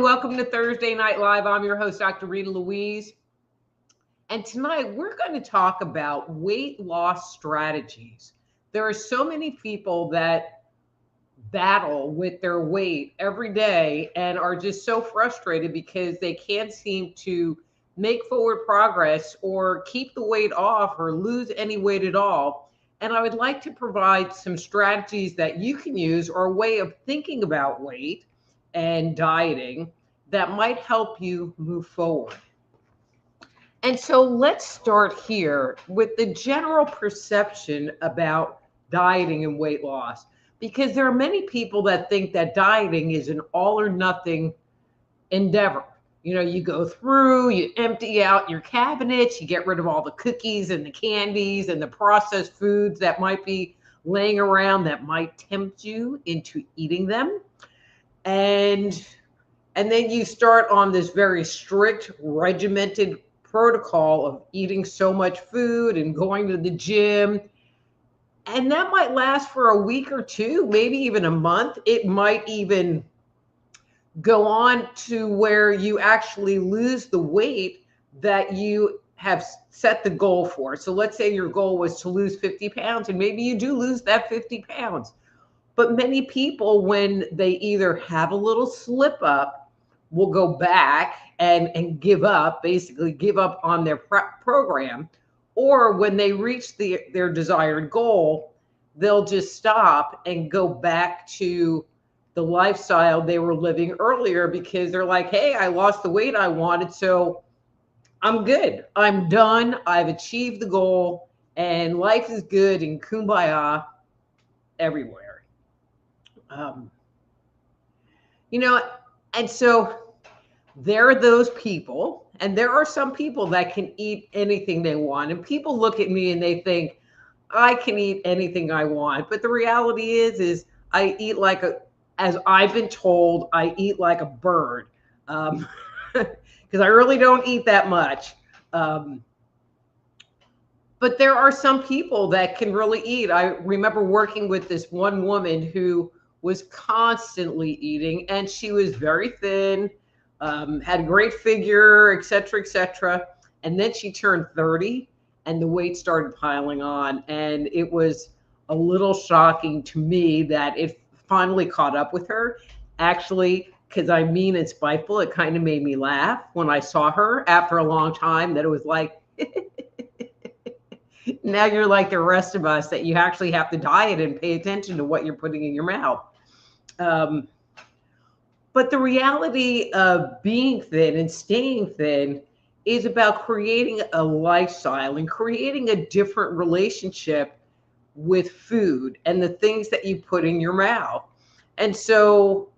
Welcome to Thursday Night Live. I'm your host, Dr. Rita Louise. And tonight we're going to talk about weight loss strategies. There are so many people that battle with their weight every day and are just so frustrated because they can't seem to make forward progress or keep the weight off or lose any weight at all. And I would like to provide some strategies that you can use or a way of thinking about weight and dieting that might help you move forward. And so let's start here with the general perception about dieting and weight loss, because there are many people that think that dieting is an all or nothing endeavor. You know, you go through, you empty out your cabinets, you get rid of all the cookies and the candies and the processed foods that might be laying around that might tempt you into eating them. And then you start on this very strict, regimented protocol of eating so much food and going to the gym. And that might last for a week or two, maybe even a month. It might even go on to where you actually lose the weight that you have set the goal for. So let's say your goal was to lose 50 pounds, and maybe you do lose that 50 pounds. But many people, when they either have a little slip up, will go back and give up, basically give up on their program, or when they reach their desired goal, they'll just stop and go back to the lifestyle they were living earlier because they're like, hey, I lost the weight I wanted, so I'm good. I'm done. I've achieved the goal, and life is good and kumbaya everywhere. And so there are those people, and there are some people that can eat anything they want. And people look at me and they think, I can eat anything I want. But the reality is I eat as I've been told, I eat like a bird. Because I really don't eat that much. But there are some people that can really eat. I remember working with this one woman who was constantly eating, and she was very thin, had a great figure, et cetera, et cetera. And then she turned 30 and the weight started piling on. And it was a little shocking to me that it finally caught up with her. Actually, because I mean, it's spiteful. It kind of made me laugh when I saw her after a long time, that it was like, now you're like the rest of us, that you actually have to diet and pay attention to what you're putting in your mouth. But the reality of being thin and staying thin is about creating a lifestyle and creating a different relationship with food and the things that you put in your mouth. And so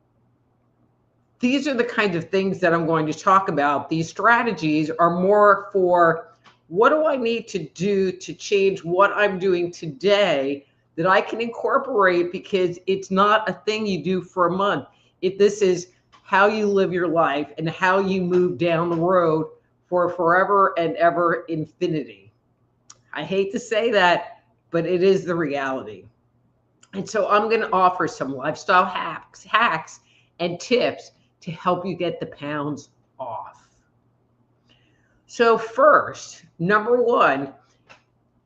these are the kinds of things that I'm going to talk about. These strategies are more for, what do I need to do to change what I'm doing today that I can incorporate, because it's not a thing you do for a month. This is how you live your life and how you move down the road for forever and ever infinity. I hate to say that, but it is the reality. And so I'm going to offer some lifestyle hacks and tips to help you get the pounds off. So first, number one,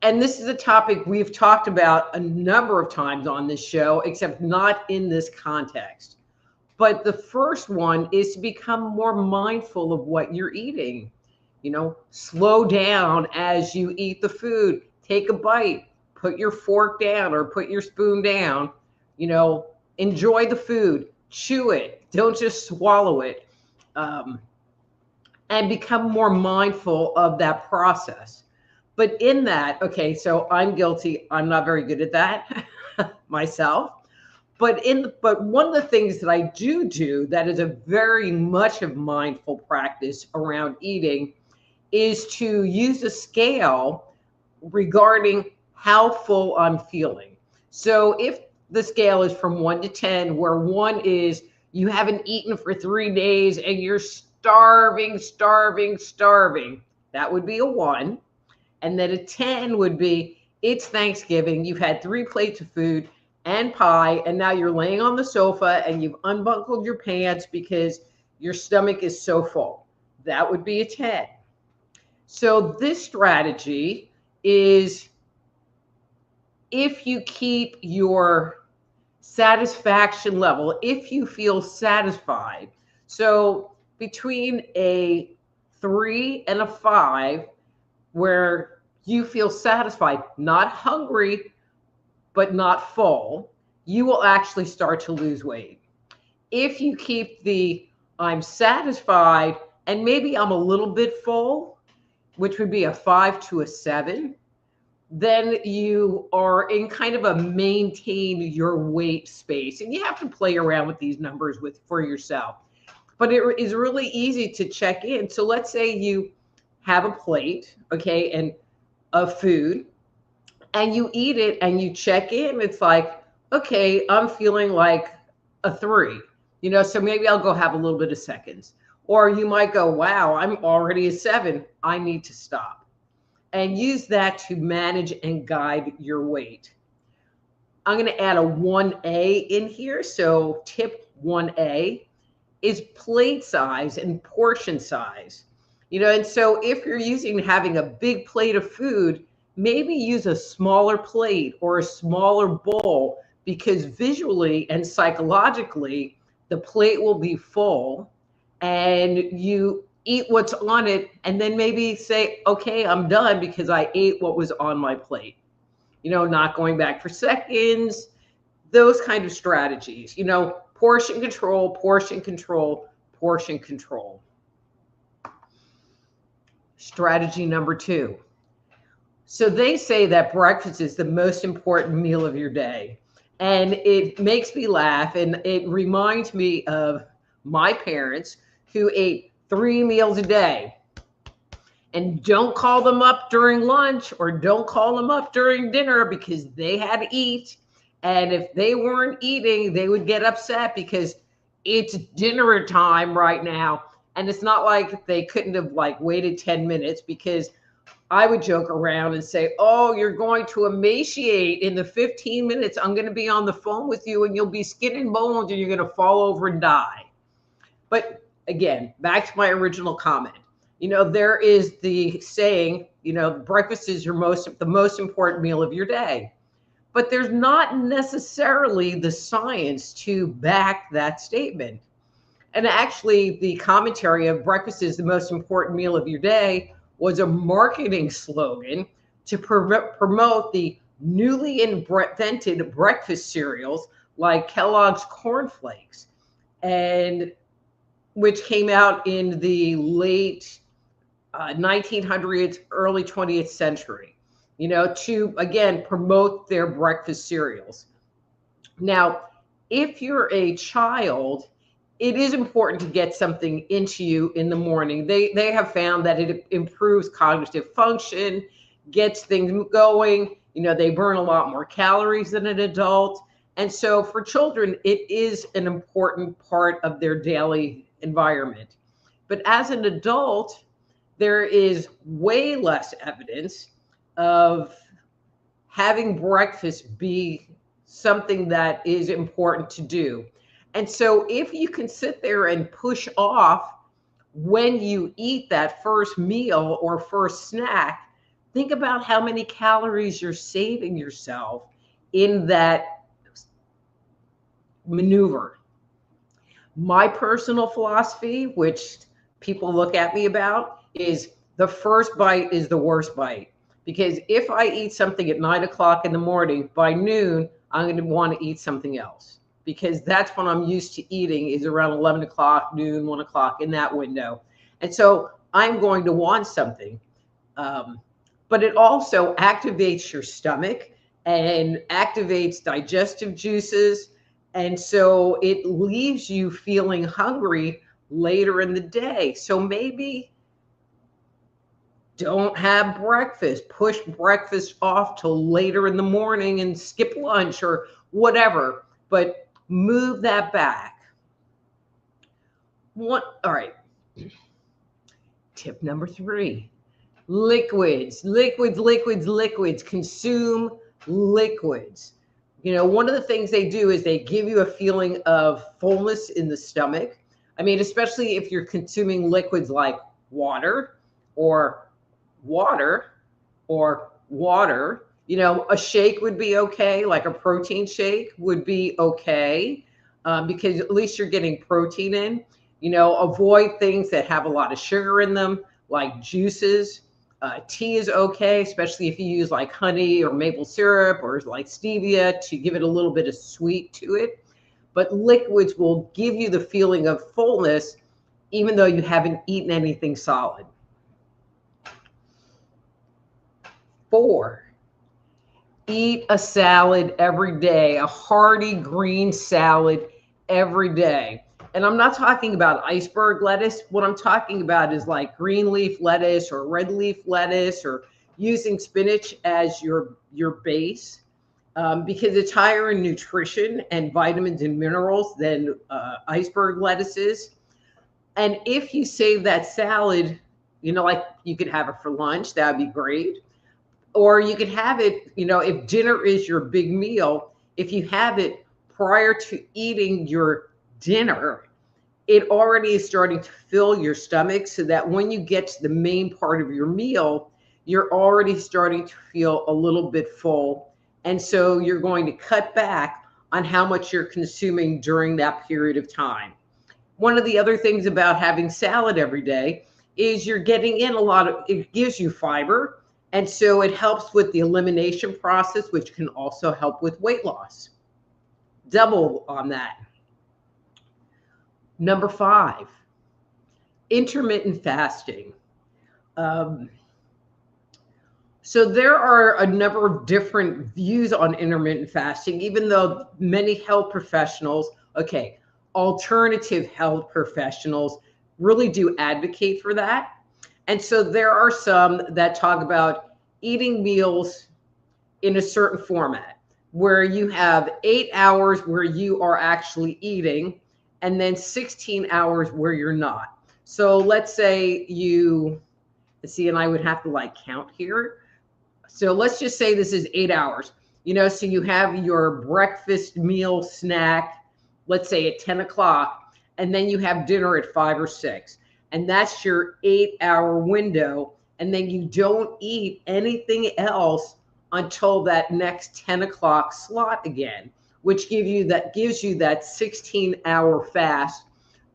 and this is a topic we've talked about a number of times on this show, except not in this context. But the first one is to become more mindful of what you're eating. You know, slow down as you eat the food. Take a bite, put your fork down or put your spoon down. You know, enjoy the food, chew it, don't just swallow it. And become more mindful of that process. But in that, okay, so I'm guilty. I'm not very good at that myself. But one of the things that I do that is a very much of mindful practice around eating is to use a scale regarding how full I'm feeling. So if the scale is from 1 to 10, where 1 is you haven't eaten for 3 days and you're starving, that would be a 1. And then a 10 would be, it's Thanksgiving, you've had 3 plates of food and pie, and now you're laying on the sofa and you've unbuckled your pants because your stomach is so full. That would be a 10. So this strategy is if you keep your satisfaction level, if you feel satisfied. So between a 3 and a 5, where you feel satisfied, not hungry, but not full, you will actually start to lose weight. If you keep the I'm satisfied and maybe I'm a little bit full, which would be a 5 to a 7, then you are in kind of a maintain your weight space. And you have to play around with these numbers for yourself. But it is really easy to check in. So let's say you have a plate, okay, and of food, and you eat it and you check in. It's like, okay, I'm feeling like a 3, so maybe I'll go have a little bit of seconds. Or you might go, wow, I'm already a 7. I need to stop. And use that to manage and guide your weight. I'm going to add a 1A in here. So tip 1A is plate size and portion size. And so if you're having a big plate of food, maybe use a smaller plate or a smaller bowl, because visually and psychologically, the plate will be full and you eat what's on it, and then maybe say, okay, I'm done because I ate what was on my plate. Not going back for seconds, those kind of strategies, portion control, portion control, portion control. Strategy number 2. So they say that breakfast is the most important meal of your day. And it makes me laugh. And it reminds me of my parents who ate 3 meals a day. And don't call them up during lunch or don't call them up during dinner, because they had to eat. And if they weren't eating, they would get upset because it's dinner time right now. And it's not like they couldn't have waited 10 minutes, because I would joke around and say, oh, you're going to emaciate in the 15 minutes. I'm going to be on the phone with you and you'll be skin and bones and you're going to fall over and die. But again, back to my original comment. There is the saying, breakfast is the most important meal of your day. But there's not necessarily the science to back that statement. And actually, the commentary of breakfast is the most important meal of your day was a marketing slogan to promote the newly invented breakfast cereals like Kellogg's Corn Flakes, and which came out in the late 1900s, early 20th century, to, again, promote their breakfast cereals. Now, if you're a child, it is important to get something into you in the morning. They have found that it improves cognitive function, gets things going. They burn a lot more calories than an adult. And so for children, it is an important part of their daily environment. But as an adult, there is way less evidence of having breakfast be something that is important to do. And so if you can sit there and push off when you eat that first meal or first snack, think about how many calories you're saving yourself in that maneuver. My personal philosophy, which people look at me about, is the first bite is the worst bite. Because if I eat something at 9 o'clock in the morning, by noon, I'm going to want to eat something else. Because that's when I'm used to eating, is around 11 o'clock, noon, 1 o'clock, in that window. And so I'm going to want something. But it also activates your stomach and activates digestive juices. And so it leaves you feeling hungry later in the day. So maybe don't have breakfast, push breakfast off till later in the morning and skip lunch or whatever, but move that back. All right. Tip number 3, liquids. Consume liquids. One of the things they do is they give you a feeling of fullness in the stomach. I mean, especially if you're consuming liquids like water or water or water. A shake would be okay, like a protein shake would be okay, because at least you're getting protein in. Avoid things that have a lot of sugar in them, like juices. Tea is okay, especially if you use like honey or maple syrup or like stevia to give it a little bit of sweet to it. But liquids will give you the feeling of fullness, even though you haven't eaten anything solid. 4, eat a salad every day, a hearty green salad every day. And I'm not talking about iceberg lettuce. What I'm talking about is like green leaf lettuce or red leaf lettuce, or using spinach as your base, because it's higher in nutrition and vitamins and minerals than iceberg lettuces. And if you save that salad, like you could have it for lunch, that would be great. Or you could have it, if dinner is your big meal, if you have it prior to eating your dinner, it already is starting to fill your stomach, so that when you get to the main part of your meal, you're already starting to feel a little bit full. And so you're going to cut back on how much you're consuming during that period of time. One of the other things about having salad every day is you're getting in it gives you fiber. And so it helps with the elimination process, which can also help with weight loss. Double on that. Number 5, intermittent fasting. So there are a number of different views on intermittent fasting, even though many health professionals, alternative health professionals really do advocate for that. And so there are some that talk about eating meals in a certain format, where you have 8 hours where you are actually eating, and then 16 hours where you're not. So let's say and I would have to count here. So let's just say this is 8 hours, so you have your breakfast meal snack, let's say at 10 o'clock, and then you have dinner at 5 or 6. And that's your 8-hour window. And then you don't eat anything else until that next 10 o'clock slot again, which gives you that 16-hour fast,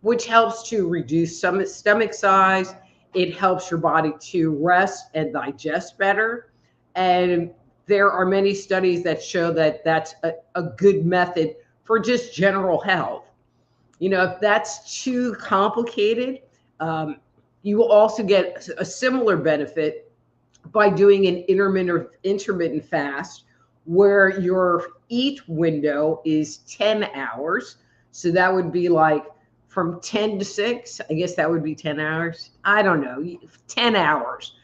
which helps to reduce some stomach size. It helps your body to rest and digest better. And there are many studies that show that that's a good method for just general health. If that's too complicated, you will also get a similar benefit by doing an intermittent fast, where your eat window is 10 hours. So that would be like from 10 to 6. I guess that would be 10 hours. I don't know, 10 hours.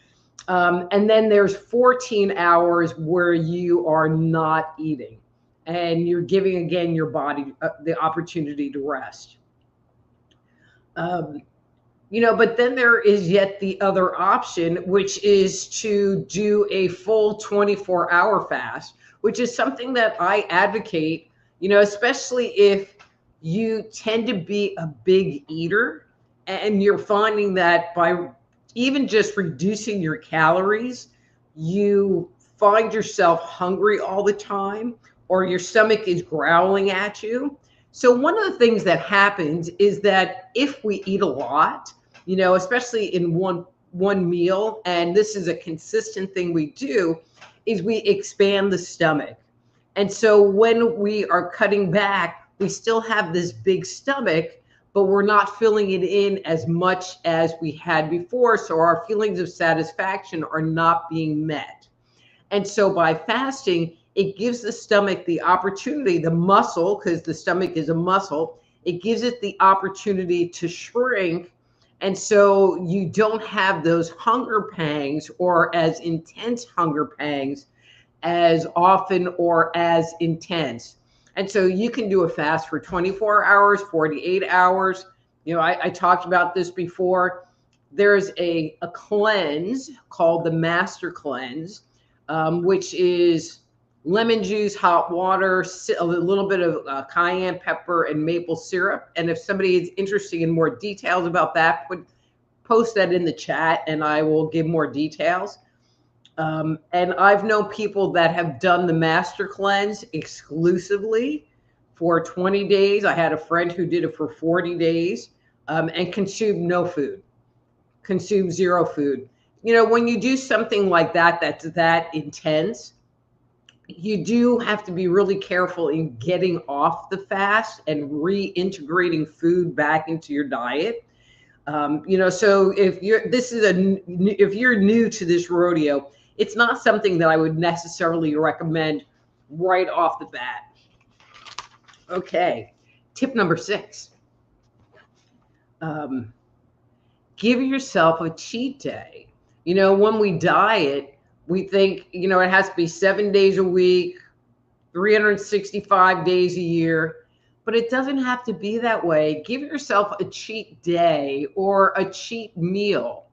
And then there's 14 hours where you are not eating, and you're giving, again, your body the opportunity to rest. But then there is yet the other option, which is to do a full 24-hour fast, which is something that I advocate, especially if you tend to be a big eater, and you're finding that by even just reducing your calories, you find yourself hungry all the time, or your stomach is growling at you. So one of the things that happens is that if we eat a lot, especially in one meal, and this is a consistent thing we do, is we expand the stomach. And so when we are cutting back, we still have this big stomach, but we're not filling it in as much as we had before. So our feelings of satisfaction are not being met. And so by fasting, it gives the stomach the opportunity, the muscle, because the stomach is a muscle, it gives it the opportunity to shrink. And so you don't have those hunger pangs, or as intense hunger pangs, as often or as intense. And so you can do a fast for 24 hours, 48 hours. I talked about this before. There's a cleanse called the Master Cleanse, which is lemon juice, hot water, a little bit of cayenne pepper and maple syrup. And if somebody is interested in more details about that, post that in the chat and I will give more details. And I've known people that have done the master cleanse exclusively for 20 days. I had a friend who did it for 40 days and consumed no food, consumed zero food. You know, when you do something like that, that's that intense, you do have to be really careful in getting off the fast and reintegrating food back into your diet. You know, so if you're new to this rodeo, it's not something that I would necessarily recommend right off the bat. Okay, tip number 6. Give yourself a cheat day. You know, when we diet, we think, you know, it has to be 7 days a week, 365 days a year, but it doesn't have to be that way. Give yourself a cheat day or a cheat meal.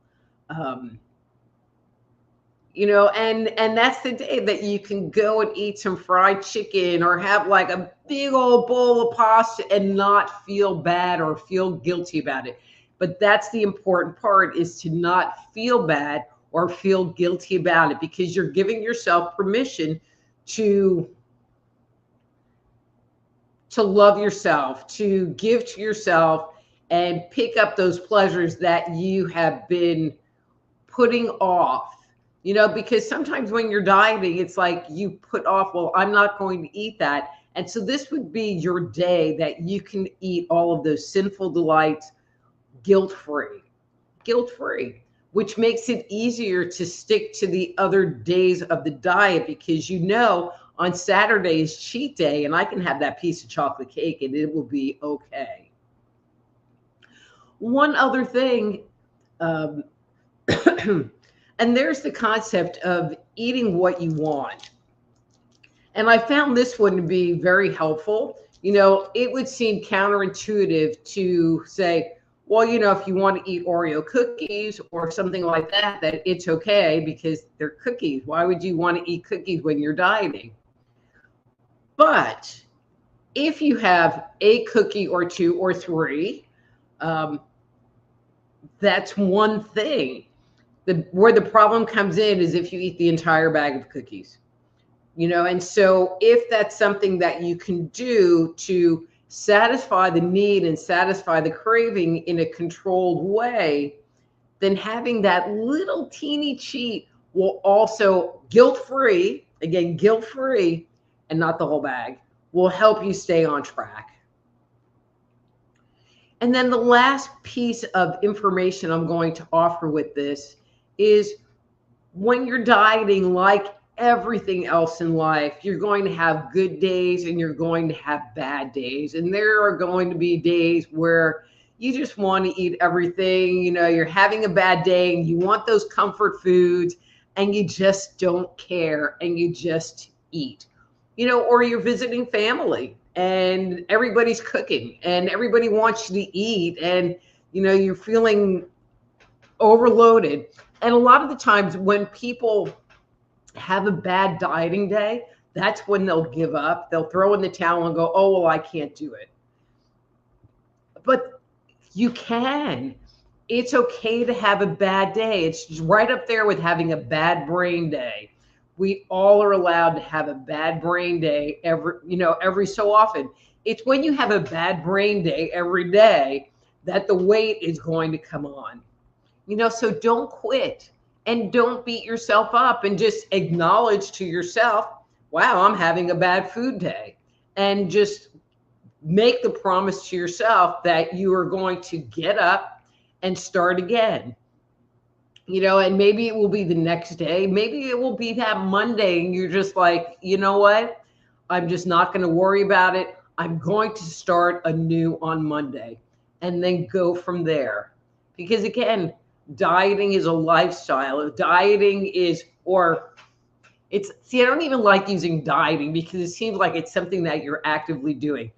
You know, and that's the day that you can go and eat some fried chicken or have like a big old bowl of pasta and not feel bad or feel guilty about it. But that's the important part, is to not feel bad or feel guilty about it, because you're giving yourself permission to love yourself, to give to yourself, and pick up those pleasures that you have been putting off. You know, because sometimes when you're dieting, it's like you put off, well, I'm not going to eat that. And so this would be your day that you can eat all of those sinful delights guilt-free, which makes it easier to stick to the other days of the diet, because you know on Saturday is cheat day and I can have that piece of chocolate cake and it will be okay. One other thing, and there's the concept of eating what you want. And I found this one to be very helpful. You know, it would seem counterintuitive to say, well, you know, if you want to eat Oreo cookies or something like that, that it's okay because they're cookies. Why would you want to eat cookies when you're dieting? But if you have a cookie or 2 or 3, that's one thing. Where the problem comes in is if you eat the entire bag of cookies, you know. And so if that's something that you can do to satisfy the need and satisfy the craving in a controlled way, then having that little teeny cheat will also, guilt-free, again, guilt-free, and not the whole bag, will help you stay on track. And then the last piece of information I'm going to offer with this is, when you're dieting, like everything else in life, you're going to have good days and you're going to have bad days. And there are going to be days where you just want to eat everything. You know, you're having a bad day and you want those comfort foods and you just don't care and you just eat. You know, or you're visiting family and everybody's cooking and everybody wants you to eat, and, you know, you're feeling overloaded. And a lot of the times when people have a bad dieting day, that's when they'll give up. They'll throw in the towel and go, oh, well, I can't do it. But you can. It's okay to have a bad day. It's right up there with having a bad brain day. We all are allowed to have a bad brain day every so often. It's when you have a bad brain day every day that the weight is going to come on. You know, so don't quit and don't beat yourself up, and just acknowledge to yourself, wow, I'm having a bad food day. And just make the promise to yourself that you are going to get up and start again. You know, and maybe it will be the next day. Maybe it will be that Monday and you're just like, you know what? I'm just not going to worry about it. I'm going to start anew on Monday and then go from there. Because again, dieting is a lifestyle. Dieting is, I don't even like using dieting because it seems like it's something that you're actively doing.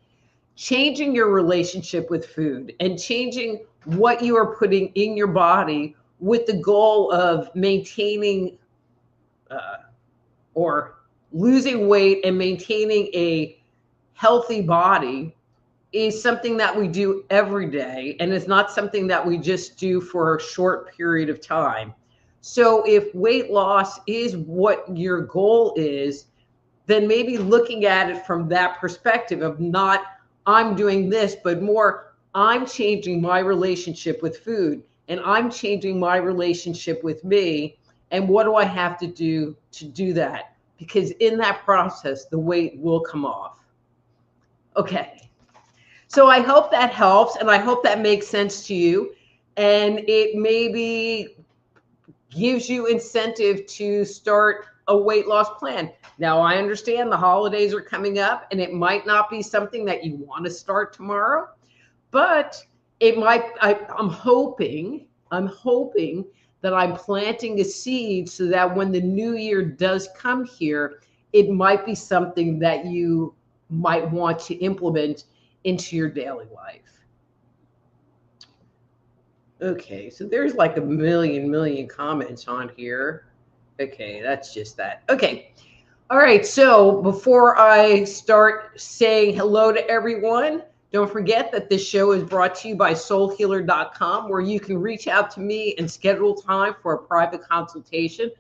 Changing your relationship with food and changing what you are putting in your body with the goal of maintaining or losing weight and maintaining a healthy body is something that we do every day, and it's not something that we just do for a short period of time. So if weight loss is what your goal is, then maybe looking at it from that perspective of not I'm doing this, but more I'm changing my relationship with food, and I'm changing my relationship with me, and what do I have to do that? Because in that process, the weight will come off. Okay. So I hope that helps, and I hope that makes sense to you, and it maybe gives you incentive to start a weight loss plan. Now, I understand the holidays are coming up, and it might not be something that you want to start tomorrow, but it might. I'm hoping that I'm planting a seed so that when the new year does come here, it might be something that you might want to implement into your daily life. Okay, so there's like a million comments on here. Okay, that's just that. Okay. All right, so before I start saying hello to everyone, don't forget that this show is brought to you by soulhealer.com, where you can reach out to me and schedule time for a private consultation.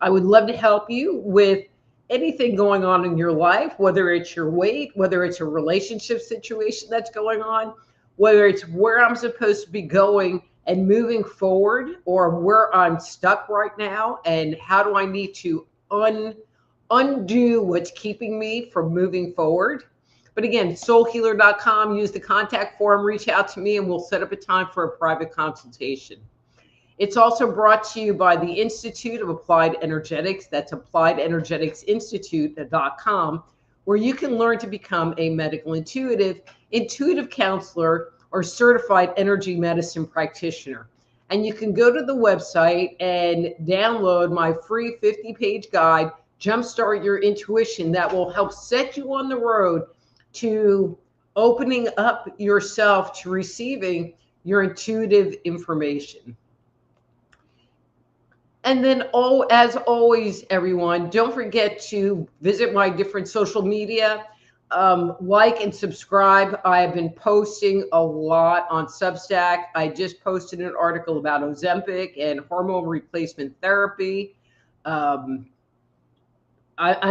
I would love to help you with anything going on in your life, whether it's your weight, whether it's a relationship situation that's going on, whether it's where I'm supposed to be going and moving forward, or where I'm stuck right now and how do I need to undo what's keeping me from moving forward. But again, soulhealer.com, use the contact form, reach out to me, and we'll set up a time for a private consultation. It's also brought to you by the Institute of Applied Energetics. That's appliedenergeticsinstitute.com, where you can learn to become a medical intuitive counselor, or certified energy medicine practitioner. And you can go to the website and download my free 50-page guide, Jumpstart Your Intuition, that will help set you on the road to opening up yourself to receiving your intuitive information. And then, as always, everyone, don't forget to visit my different social media. Like and subscribe. I have been posting a lot on Substack. I just posted an article about Ozempic and hormone replacement therapy. I'm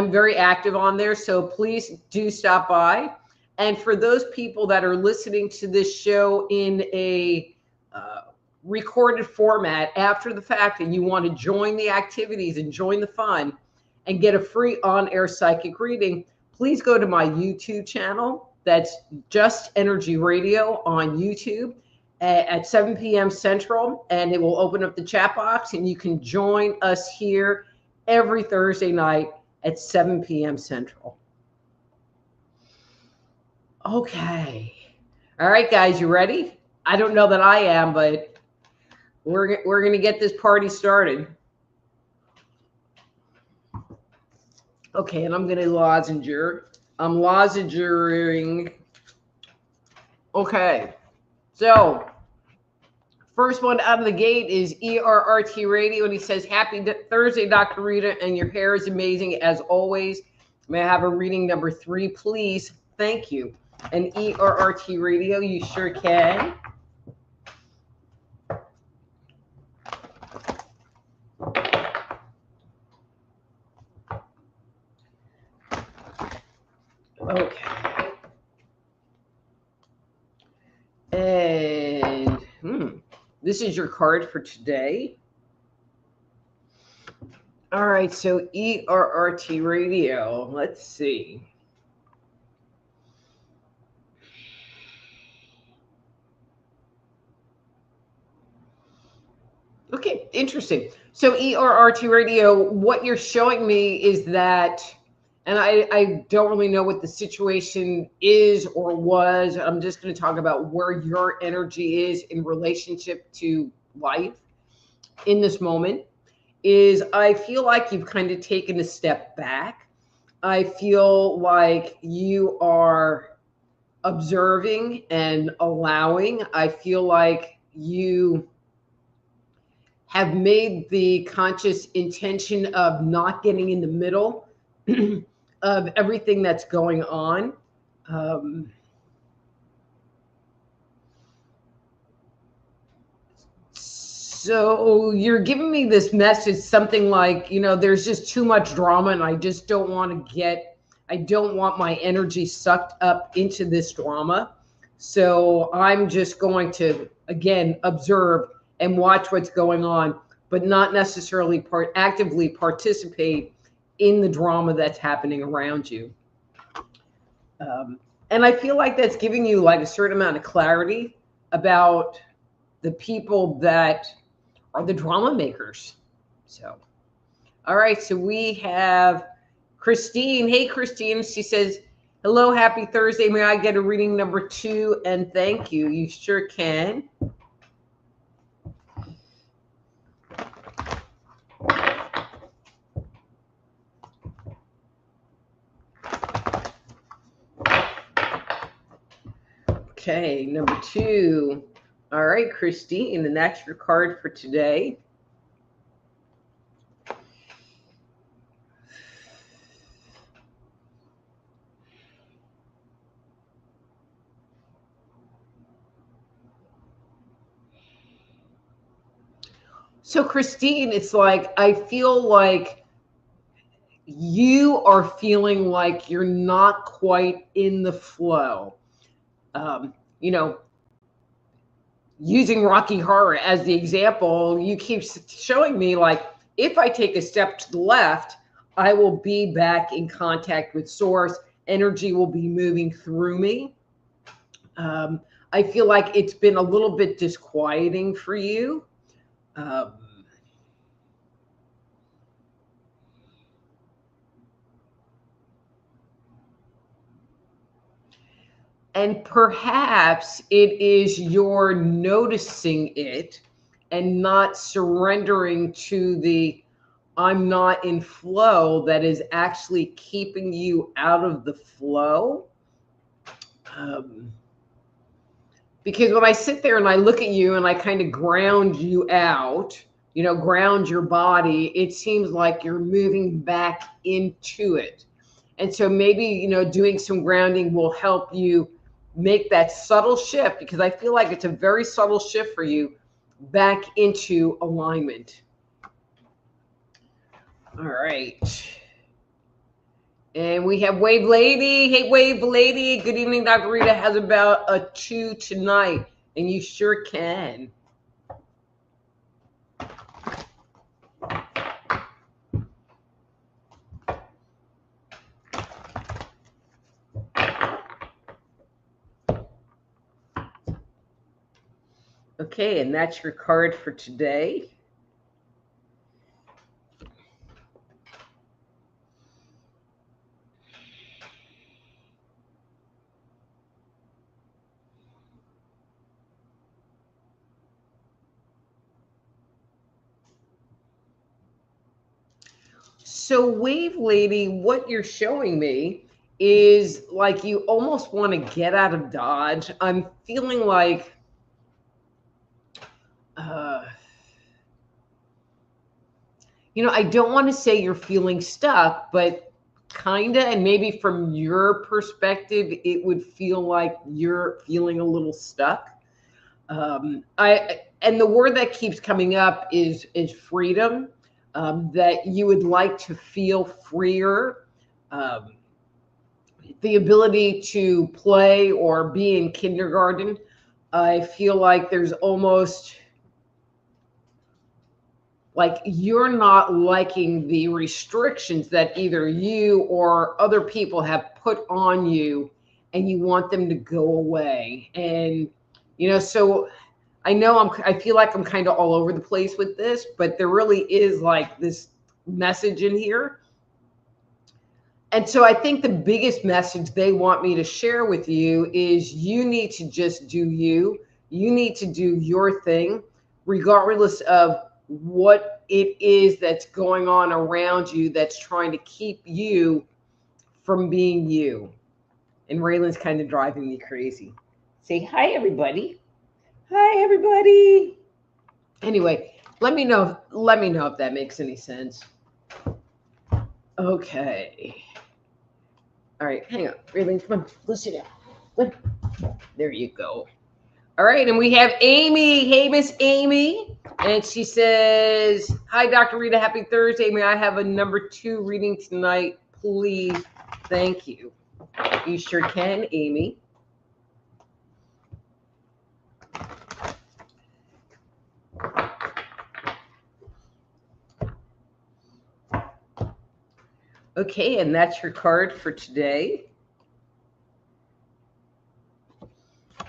very active on there, so please do stop by. And for those people that are listening to this show in a recorded format after the fact, and you want to join the activities and join the fun and get a free on-air psychic reading, please go to my YouTube channel. That's Just Energy Radio on YouTube at 7 p.m. Central, and it will open up the chat box, and you can join us here every Thursday night at 7 p.m. Central. Okay. All right, guys, you ready? I don't know that I am, but we're going to get this party started. Okay, and I'm going to lozenger. I'm lozengering. Okay, so first one out of the gate is ERRT Radio, and he says, Happy Thursday, Dr. Rita, and your hair is amazing as always. May I have a reading number 3, please? Thank you. And ERRT Radio, you sure can. Okay. And this is your card for today. All right, so ERRT Radio, let's see. Okay, interesting. So ERRT Radio, what you're showing me is that, and I don't really know what the situation is or was. I'm just going to talk about where your energy is in relationship to life in this moment. Is I feel like you've kind of taken a step back. I feel like you are observing and allowing. I feel like you have made the conscious intention of not getting in the middle of everything that's going on. So you're giving me this message, something like, there's just too much drama and I just don't want to I don't want my energy sucked up into this drama. So I'm just going to, again, observe and watch what's going on, but not necessarily actively participate in the drama that's happening around you. And I feel like that's giving you like a certain amount of clarity about the people that are the drama makers. So, all right. So we have Christine. Hey, Christine. She says, hello, happy Thursday. May I get a reading number 2? And thank you. You sure can. Okay, number 2. All right, Christine, and that's your card for today. So, Christine, it's like, I feel like you are feeling like you're not quite in the flow. Using Rocky Horror as the example, you keep showing me like, if I take a step to the left, I will be back in contact with source. Energy will be moving through me. I feel like it's been a little bit disquieting for you. And perhaps it is your noticing it and not surrendering to the I'm not in flow that is actually keeping you out of the flow. Because when I sit there and I look at you and I kind of ground you out, ground your body, it seems like you're moving back into it. And so maybe, doing some grounding will help you make that subtle shift, because I feel like it's a very subtle shift for you back into alignment. All right. And we have Wave Lady. Hey, Wave Lady. Good evening, Dr. Rita. Has about a 2 tonight, and you sure can. Okay, and that's your card for today. So, Wave Lady, what you're showing me is like you almost want to get out of Dodge. I'm feeling like I don't want to say you're feeling stuck, but kind of, and maybe from your perspective, it would feel like you're feeling a little stuck. And the word that keeps coming up is freedom, that you would like to feel freer, the ability to play or be in kindergarten. I feel like there's almost like you're not liking the restrictions that either you or other people have put on you, and you want them to go away. And, so I feel like I'm kind of all over the place with this, but there really is like this message in here. And so I think the biggest message they want me to share with you is you need to just do you. You need to do your thing, regardless of what it is that's going on around you that's trying to keep you from being you. And Raylan's kind of driving me crazy. Say hi, everybody. Hi, everybody. Anyway, let me know if that makes any sense. Okay. All right, hang on. Really, come on, let's sit down. There you go. All right, and we have Amy. Hey, Miss Amy. And she says, hi, Dr. Rita. Happy Thursday. May I have a number 2 reading tonight, please? Thank you. You sure can, Amy. Okay, and that's your card for today.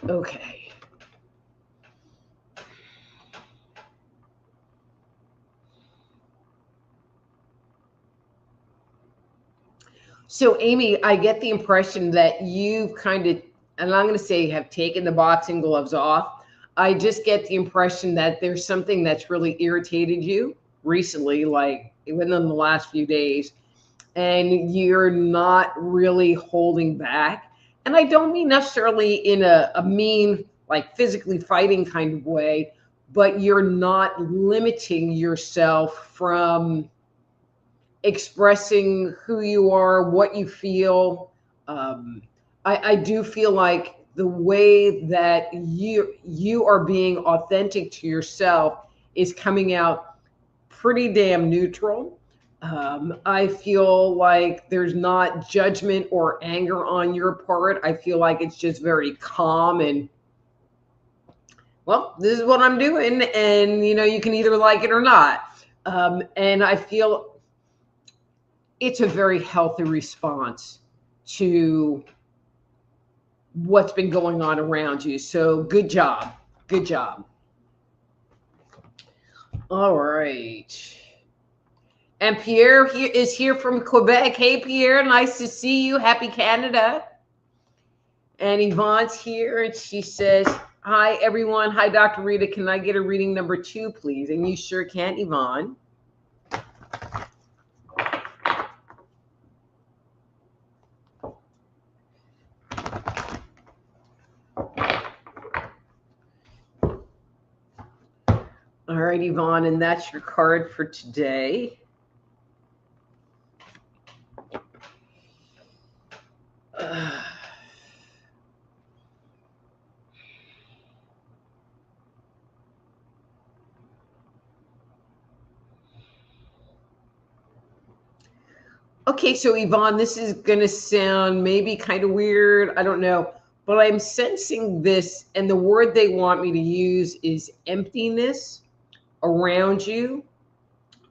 Okay. So, Amy, I get the impression that you kind of, and I'm going to say have taken the boxing gloves off. I just get the impression that there's something that's really irritated you recently, like within the last few days, and you're not really holding back. And I don't mean necessarily in a mean, like physically fighting kind of way, but you're not limiting yourself from expressing who you are, what you feel. I do feel like the way that you are being authentic to yourself is coming out pretty damn neutral. I feel like there's not judgment or anger on your part. I feel like it's just very calm and, well, this is what I'm doing, and you can either like it or not. And I feel it's a very healthy response to what's been going on around you. So good job. Good job. All right. And Pierre is here from Quebec. Hey, Pierre, nice to see you. Happy Canada. And Yvonne's here, and she says, hi, everyone. Hi, Dr. Rita. Can I get a reading number 2, please? And you sure can, Yvonne. All right, Yvonne, and that's your card for today. Okay, so Yvonne, this is going to sound maybe kind of weird. I don't know. But I'm sensing this, and the word they want me to use is emptiness around you.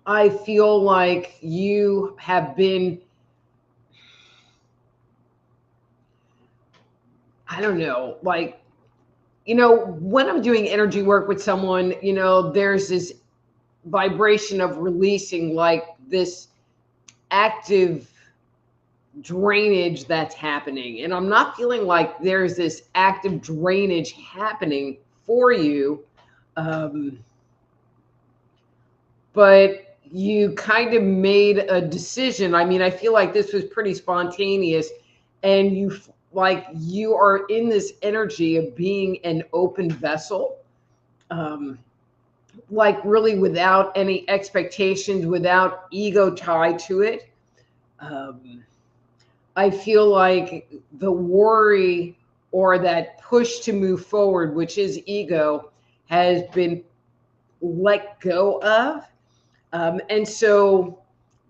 I feel like you have been, I don't know, like, when I'm doing energy work with someone, there's this vibration of releasing, like this active drainage that's happening. And I'm not feeling like there's this active drainage happening for you. But you kind of made a decision. I mean, I feel like this was pretty spontaneous, and you are in this energy of being an open vessel, like really without any expectations, without ego tied to it. I feel like the worry or that push to move forward, which is ego, has been let go of. And so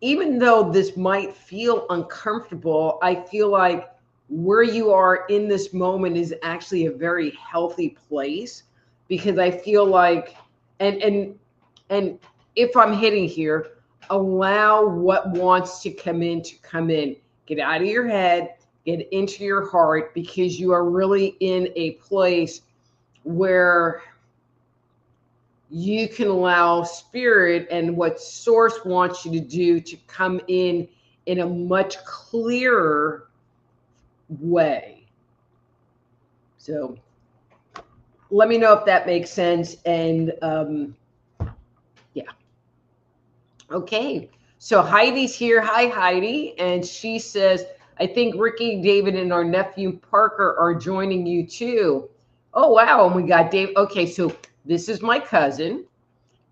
even though this might feel uncomfortable, I feel like where you are in this moment is actually a very healthy place, because I feel like, and if I'm hitting here, allow what wants to come in to come in. Get out of your head, get into your heart, because you are really in a place where you can allow spirit and what source wants you to do to come in a much clearer way. So let me know if that makes sense. And yeah. Okay. So Heidi's here. Hi, Heidi. And she says, I think Ricky, David, and our nephew Parker are joining you too. Oh, wow. And we got Dave. Okay. So this is my cousin,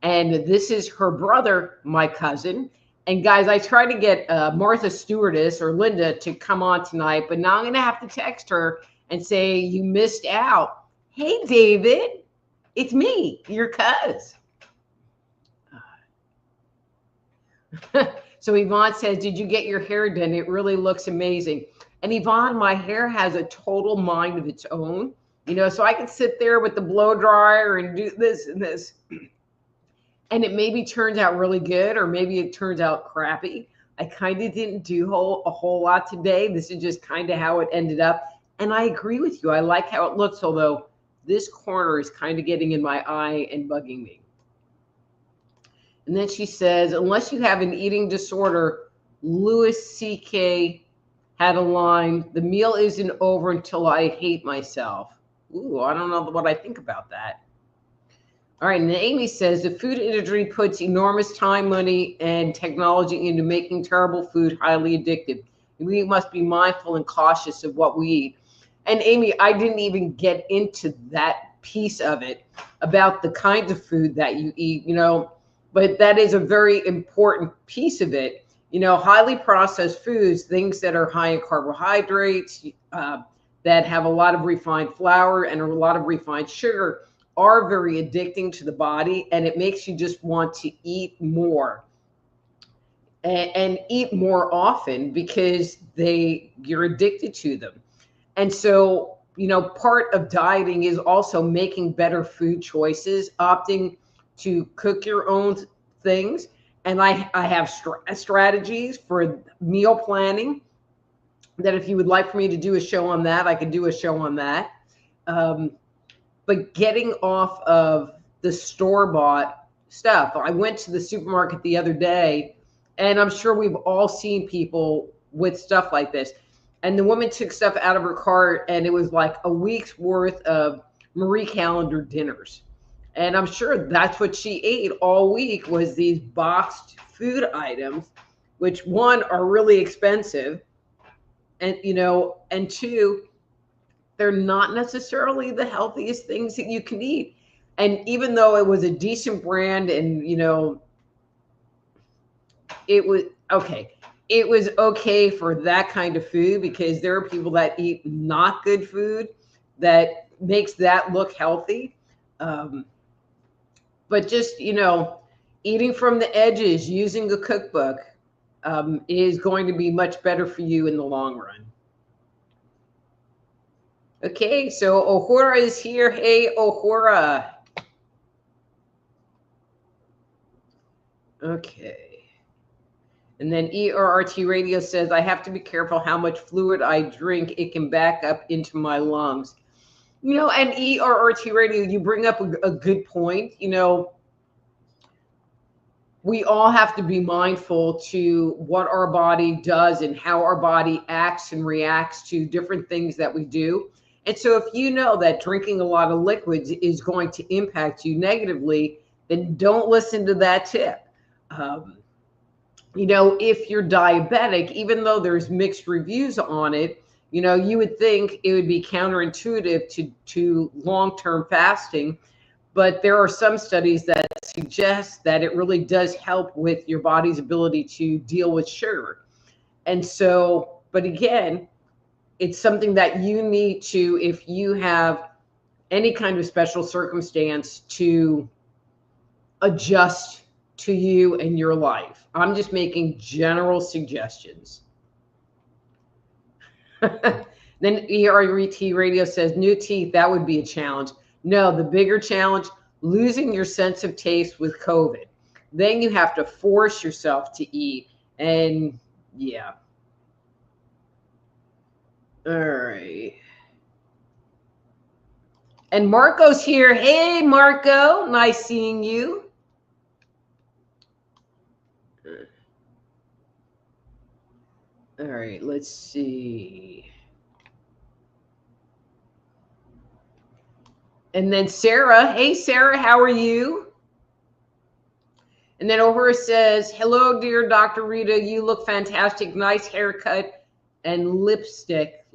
and this is her brother, my cousin. And guys, I tried to get Martha Stewardess or Linda to come on tonight, but now I'm going to have to text her and say, you missed out. Hey, David, it's me, your cuz. So Yvonne says, did you get your hair done? It really looks amazing. And Yvonne, my hair has a total mind of its own, you know, so I can sit there with the blow dryer and do this and this. And it maybe turns out really good, or maybe it turns out crappy. I kind of didn't do a whole lot today. This is just kind of how it ended up. And I agree with you. I like how it looks, although this corner is kind of getting in my eye and bugging me. And then she says, unless you have an eating disorder, Louis C.K. had a line, the meal isn't over until I hate myself. Ooh, I don't know what I think about that. All right, and Amy says, the food industry puts enormous time, money, and technology into making terrible food highly addictive. We must be mindful and cautious of what we eat. And Amy, I didn't even get into that piece of it about the kinds of food that you eat, you know, but that is a very important piece of it. You know, highly processed foods, things that are high in carbohydrates, that have a lot of refined flour and a lot of refined sugar, are very addicting to the body, and it makes you just want to eat more and eat more often because you're addicted to them. And so, you know, part of dieting is also making better food choices, opting to cook your own things. And I have strategies for meal planning that if you would like for me to do a show on that, I could do a show on that. But getting off of the store-bought stuff. I went to the supermarket the other day, and I'm sure we've all seen people with stuff like this. And the woman took stuff out of her cart, and it was like a week's worth of Marie Callender dinners. And I'm sure that's what she ate all week, was these boxed food items, which one, are really expensive. And, you know, and two, they're not necessarily the healthiest things that you can eat. And even though it was a decent brand and, you know, it was okay. It was okay for that kind of food because there are people that eat not good food that makes that look healthy. But just, you know, eating from the edges, using a cookbook is going to be much better for you in the long run. Okay, so Ohura is here. Hey, Ohura. Okay. And then ERRT Radio says, I have to be careful how much fluid I drink. It can back up into my lungs. You know, and ERRT Radio, you bring up a good point. You know, we all have to be mindful to what our body does and how our body acts and reacts to different things that we do. And so if you know that drinking a lot of liquids is going to impact you negatively, then don't listen to that tip. You know, if you're diabetic, even though there's mixed reviews on it, you know, you would think it would be counterintuitive to long-term fasting. But there are some studies that suggest that it really does help with your body's ability to deal with sugar. And so, but again, it's something that you need to, if you have any kind of special circumstance, to adjust to you and your life. I'm just making general suggestions. Then ERT Radio says, new teeth, that would be a challenge. No, the bigger challenge, losing your sense of taste with COVID. Then you have to force yourself to eat. And yeah. All right. And Marco's here. Hey, Marco. Nice seeing you. All right, let's see. And then Sarah. Hey, Sarah, how are you? And then O'Hara says, hello, dear Dr. Rita. You look fantastic. Nice haircut and lipstick.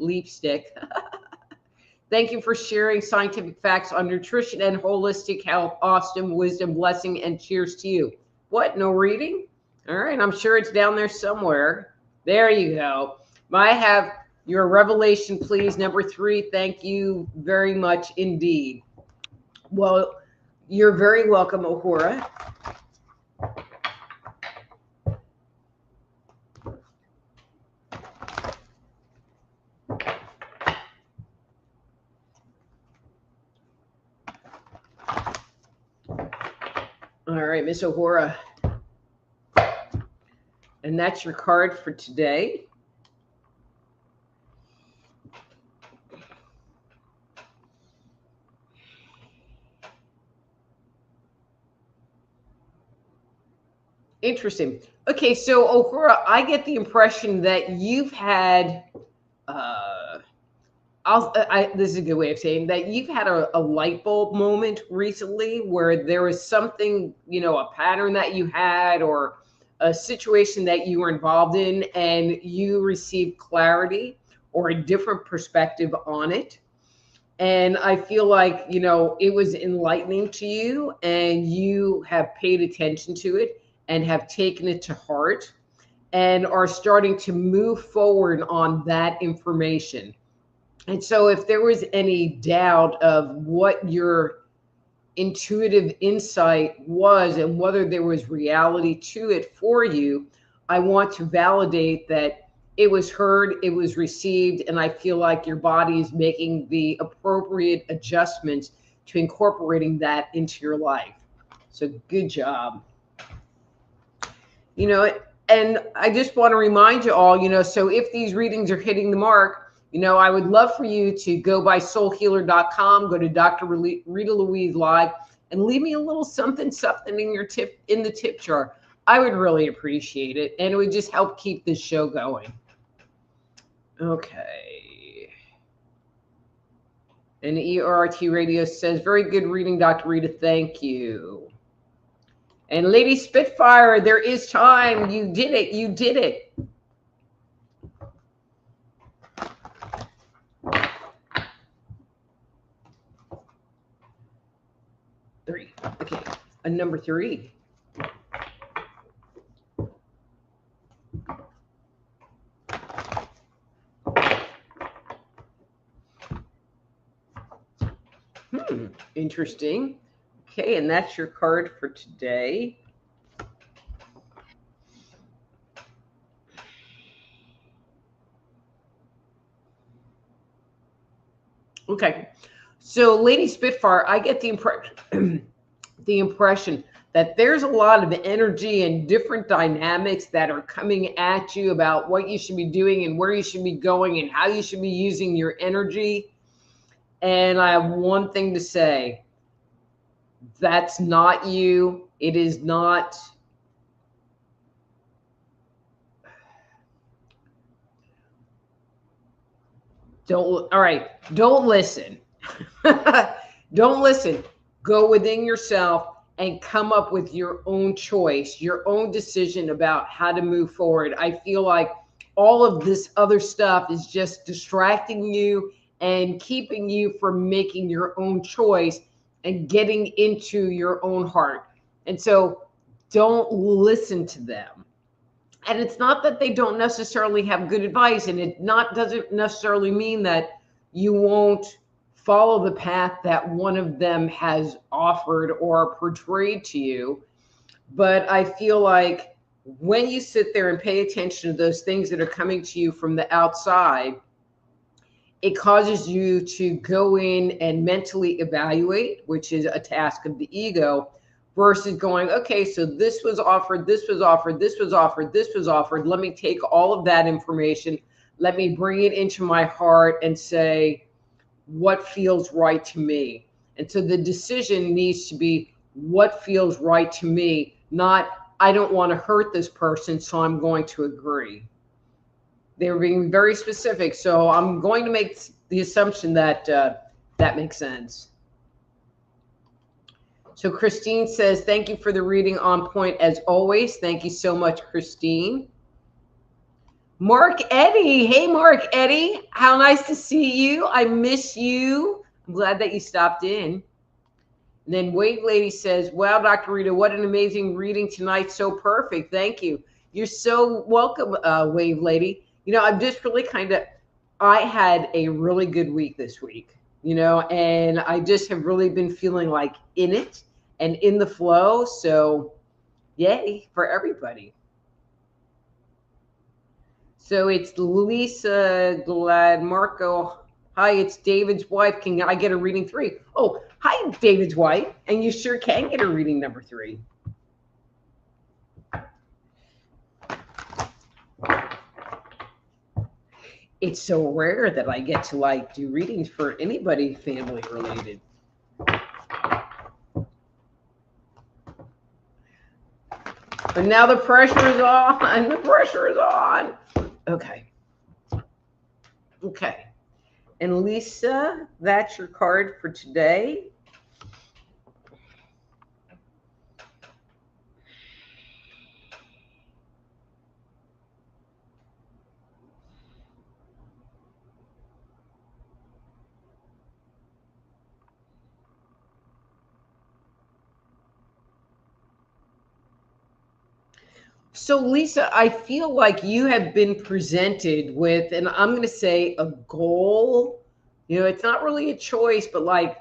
Thank you for sharing scientific facts on nutrition and holistic health. Awesome wisdom, blessing, and cheers to you. What? No reading? All right, I'm sure it's down there somewhere. There you go. May I have your revelation, please? Number 3. Thank you very much indeed. Well, you're very welcome, Uhura. All right, Miss Uhura. And that's your card for today. Interesting. Okay, so Uhura, I get the impression that you've had this is a good way of saying that you've had a light bulb moment recently where there was something, a pattern that you had or a situation that you were involved in and you received clarity or a different perspective on it. And I feel like, it was enlightening to you and you have paid attention to it and have taken it to heart and are starting to move forward on that information. And so if there was any doubt of what your intuitive insight was and whether there was reality to it for you, I want to validate that it was heard, it was received, and I feel like your body is making the appropriate adjustments to incorporating that into your life. So good job. And I just want to remind you all, so if these readings are hitting the mark, I would love for you to go by soulhealer.com, go to Dr. Rita Louise Live, and leave me a little something in the tip jar. I would really appreciate it, and it would just help keep this show going. Okay. And ERT Radio says, very good reading, Dr. Rita. Thank you. And Lady Spitfire, there is time. You did it. You did it. Three. Okay. A number 3. Interesting. Okay, and that's your card for today. Okay, so Lady Spitfire, I get the impression that there's a lot of energy and different dynamics that are coming at you about what you should be doing and where you should be going and how you should be using your energy. And I have one thing to say. That's not you. It is not. Don't listen. Don't listen. Go within yourself and come up with your own choice, your own decision about how to move forward. I feel like all of this other stuff is just distracting you and keeping you from making your own choice and getting into your own heart. And so don't listen to them. And it's not that they don't necessarily have good advice, and it doesn't necessarily mean that you won't follow the path that one of them has offered or portrayed to you. But I feel like when you sit there and pay attention to those things that are coming to you from the outside, it causes you to go in and mentally evaluate, which is a task of the ego, versus going, okay, so this was offered, this was offered, this was offered, this was offered. Let me take all of that information. Let me bring it into my heart and say, what feels right to me? And so the decision needs to be what feels right to me, not I don't want to hurt this person, so I'm going to agree. They were being very specific. So I'm going to make the assumption that that makes sense. So Christine says, thank you for the reading, on point as always. Thank you so much, Christine. Mark Eddie. Hey, Mark Eddie. How nice to see you. I miss you. I'm glad that you stopped in. And then Wave Lady says, wow, Dr. Rita, what an amazing reading tonight. So perfect. Thank you. You're so welcome, Wave Lady. You know, I'm just really I had a really good week this week, you know, and I just have really been feeling like in it and in the flow. So yay for everybody. So it's Lisa Glad Marco. Hi, it's David's wife. Can I get a reading 3? Oh, hi, David's wife. And you sure can get a reading number 3. It's so rare that I get to like do readings for anybody family related. But now the pressure is on. The pressure is on. Okay. Okay. And Lisa, that's your card for today. So, Lisa, I feel like you have been presented with, and I'm going to say a goal. You know, it's not really a choice, but like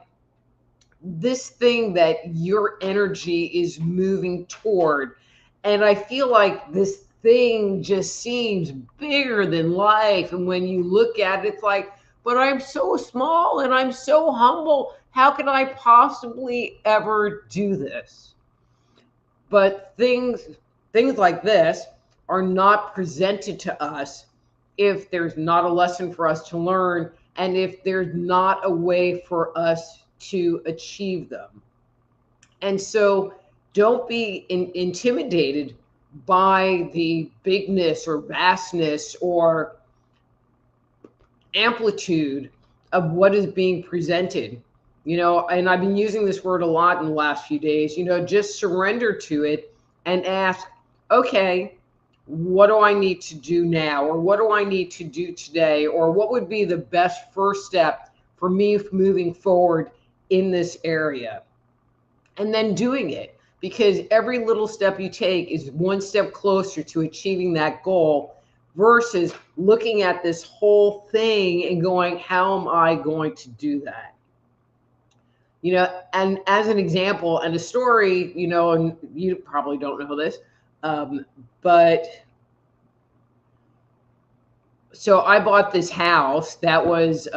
this thing that your energy is moving toward. And I feel like this thing just seems bigger than life. And when you look at it, it's like, but I'm so small and I'm so humble. How can I possibly ever do this? But things like this are not presented to us if there's not a lesson for us to learn and if there's not a way for us to achieve them. And so don't be intimidated by the bigness or vastness or amplitude of what is being presented. You know, and I've been using this word a lot in the last few days. You know, just surrender to it and ask, okay, what do I need to do now? Or what do I need to do today? Or what would be the best first step for me moving forward in this area? And then doing it, because every little step you take is one step closer to achieving that goal versus looking at this whole thing and going, how am I going to do that? You know, and as an example and a story, you know, and you probably don't know this, but so I bought this house that was,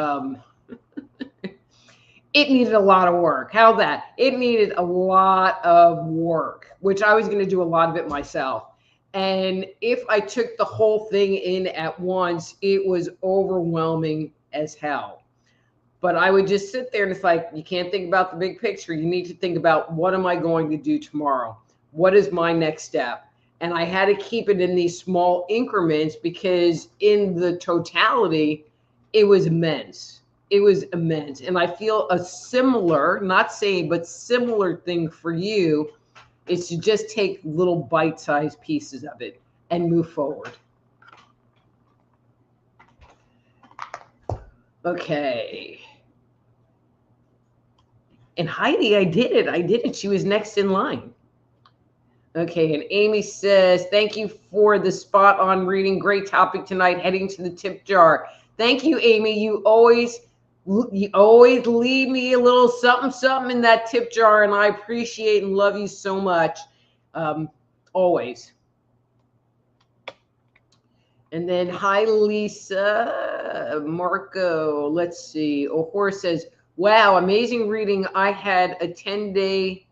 it needed a lot of work. How that? It needed a lot of work, which I was going to do a lot of it myself. And if I took the whole thing in at once, it was overwhelming as hell. But I would just sit there and it's like, you can't think about the big picture. You need to think about, what am I going to do tomorrow? What is my next step? And I had to keep it in these small increments because in the totality, it was immense. It was immense. And I feel a similar, not same, but similar thing for you is to just take little bite-sized pieces of it and move forward. Okay. And Heidi, I did it. I did it. She was next in line. Okay. And Amy says, thank you for the spot on reading. Great topic tonight, heading to the tip jar. Thank you, Amy. You always leave me a little something in that tip jar. And I appreciate and love you so much. Always. And then, hi, Lisa. Marco, let's see. Ohor says, wow, amazing reading. I had a 10-day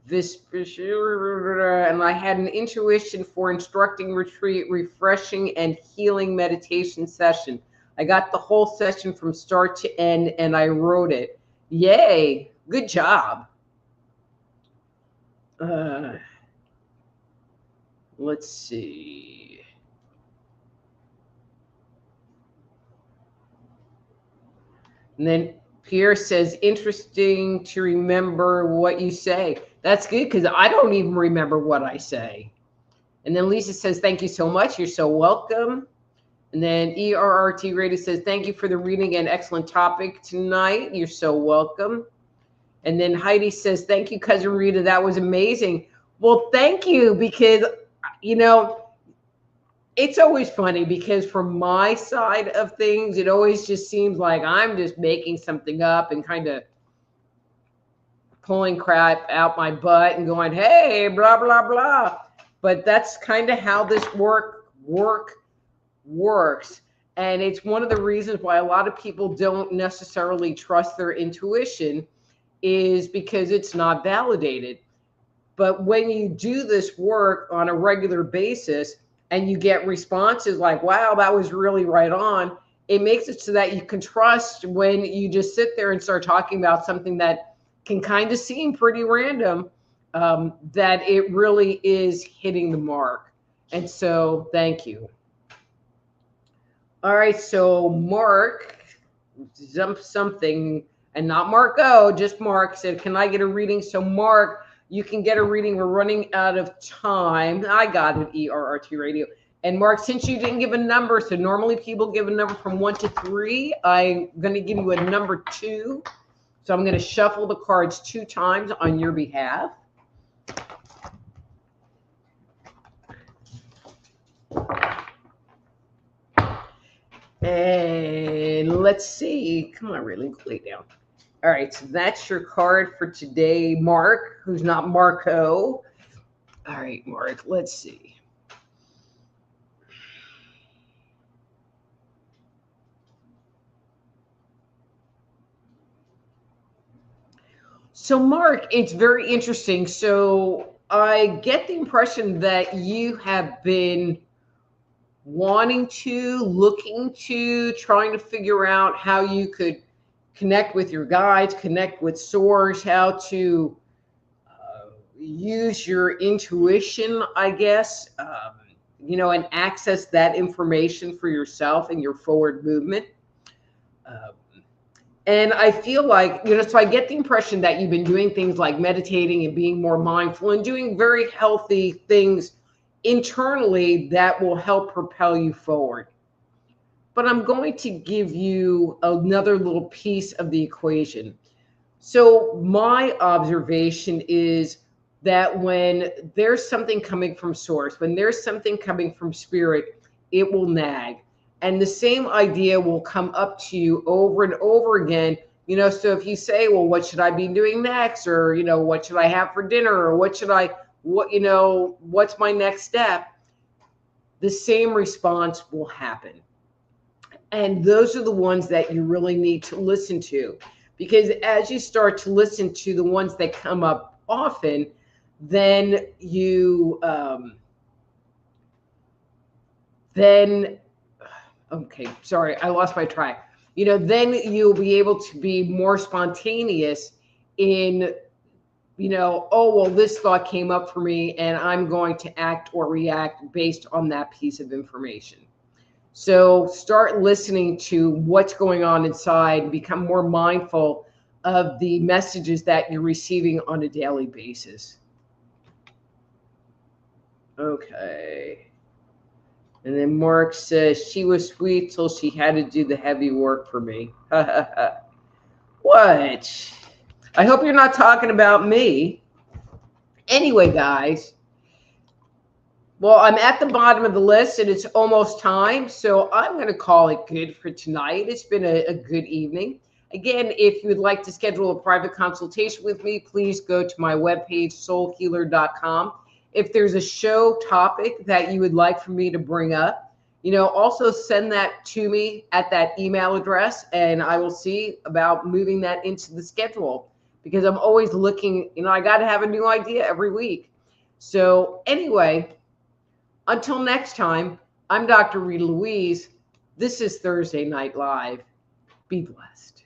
and I had an intuition for instructing retreat, refreshing and healing meditation session. I got the whole session from start to end and I wrote it. Yay. Good job. Let's see. And then Pierre says, interesting to remember what you say. That's good because I don't even remember what I say. And then Lisa says, thank you so much. You're so welcome. And then ERRT Rita says, thank you for the reading and excellent topic tonight. You're so welcome. And then Heidi says, thank you, Cousin Rita. That was amazing. Well, thank you, because, you know, it's always funny because from my side of things, it always just seems like I'm just making something up and kind of pulling crap out my butt and going, hey, blah, blah, blah. But that's kind of how this work works. And it's one of the reasons why a lot of people don't necessarily trust their intuition, is because it's not validated. But when you do this work on a regular basis and you get responses like, wow, that was really right on, it makes it so that you can trust when you just sit there and start talking about something that can kind of seem pretty random, that it really is hitting the mark. And so thank you. All right, so Mark, something, and not Marco, just Mark, said, can I get a reading? So Mark, you can get a reading. We're running out of time. I got it, ERRT Radio. And Mark, since you didn't give a number, so normally people give a number from 1 to 3, I'm going to give you a number 2. So I'm going to shuffle the cards 2 times on your behalf. And let's see. Come on, really, lay down. All right, so that's your card for today, Mark, who's not Marco. All right, Mark, let's see. So, Mark, it's very interesting. So I get the impression that you have been wanting to, looking to, trying to figure out how you could connect with your guides, connect with source, how to use your intuition, I guess, you know, and access that information for yourself and your forward movement. And I feel like, you know, so I get the impression that you've been doing things like meditating and being more mindful and doing very healthy things internally that will help propel you forward. But I'm going to give you another little piece of the equation. So my observation is that when there's something coming from source, when there's something coming from spirit, it will nag. And the same idea will come up to you over and over again. You know, so if you say, well, what should I be doing next? Or, you know, what should I have for dinner? Or what, you know, what's my next step? The same response will happen. And those are the ones that you really need to listen to. Because as you start to listen to the ones that come up often, then you, okay, sorry, I lost my track. You know, then you'll be able to be more spontaneous in, you know, oh, well, this thought came up for me and I'm going to act or react based on that piece of information. So start listening to what's going on inside, become more mindful of the messages that you're receiving on a daily basis. Okay. And then Mark says, she was sweet till she had to do the heavy work for me. What? I hope you're not talking about me. Anyway, guys. Well, I'm at the bottom of the list and it's almost time. So I'm going to call it good for tonight. It's been a good evening. Again, if you would like to schedule a private consultation with me, please go to my webpage, soulhealer.com. If there's a show topic that you would like for me to bring up, you know, also send that to me at that email address and I will see about moving that into the schedule, because I'm always looking, you know, I got to have a new idea every week. So anyway, until next time, I'm Dr. Rita Louise. This is Thursday Night Live. Be blessed.